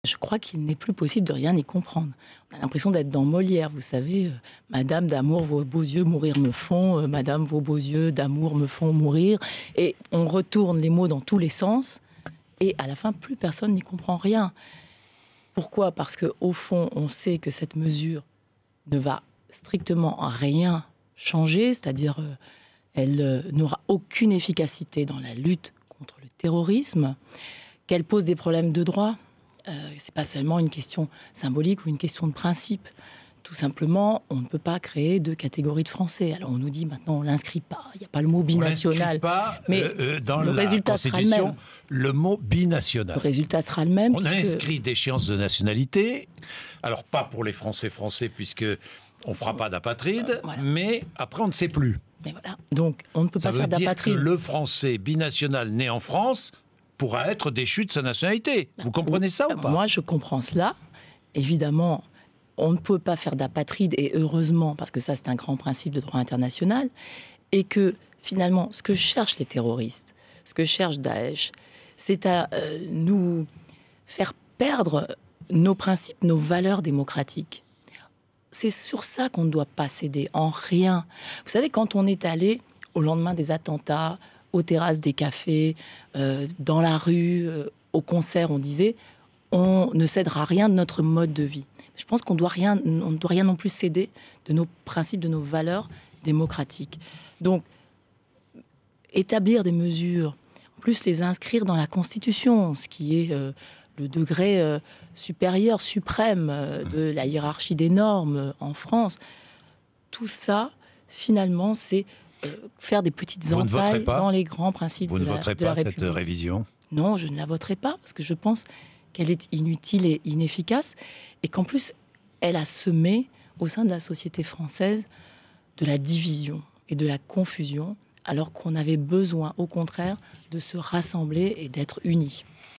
je crois qu'il n'est plus possible de rien y comprendre. On a l'impression d'être dans Molière, vous savez, Madame d'amour, vos beaux yeux mourir me font, Madame, vos beaux yeux d'amour me font mourir. Et on retourne les mots dans tous les sens, et à la fin, plus personne n'y comprend rien. Pourquoi ? Parce qu'au fond, on sait que cette mesure ne va strictement rien changer, c'est-à-dire elle n'aura aucune efficacité dans la lutte contre le terrorisme, qu'elle pose des problèmes de droit. Ce n'est pas seulement une question symbolique ou une question de principe. Tout simplement, on ne peut pas créer deux catégories de Français. Alors on nous dit maintenant on ne l'inscrit pas, il n'y a pas le mot binational. Pas, mais dans le la résultat sera le Constitution, même. le mot binational. Le résultat sera le même. On a inscrit d'échéance de nationalité, alors pas pour les Français puisque on ne fera pas d'apatride, voilà. Mais après on ne sait plus. Mais voilà. Donc on ne peut pas faire d'apatride. Ça veut dire que le Français binational né en France pourra être déchu de sa nationalité. Vous comprenez ça ou pas ? Moi, je comprends cela. Évidemment, on ne peut pas faire d'apatride, et heureusement, parce que ça, c'est un grand principe de droit international, et que, finalement, ce que cherchent les terroristes, ce que cherche Daesh, c'est à nous faire perdre nos principes, nos valeurs démocratiques. C'est sur ça qu'on ne doit pas céder, en rien. Vous savez, quand on est allé, au lendemain des attentats, aux terrasses des cafés, dans la rue, au concert, on disait on ne cédera rien de notre mode de vie. Je pense qu'on ne doit rien non plus céder de nos principes, de nos valeurs démocratiques. Donc, établir des mesures, en plus les inscrire dans la Constitution, ce qui est le degré supérieur, suprême de la hiérarchie des normes en France, tout ça, finalement, c'est faire des petites entailles dans les grands principes de la République. Vous ne voterez pas cette révision ? Non, je ne la voterai pas, parce que je pense qu'elle est inutile et inefficace, et qu'en plus, elle a semé, au sein de la société française, de la division et de la confusion, alors qu'on avait besoin, au contraire, de se rassembler et d'être unis.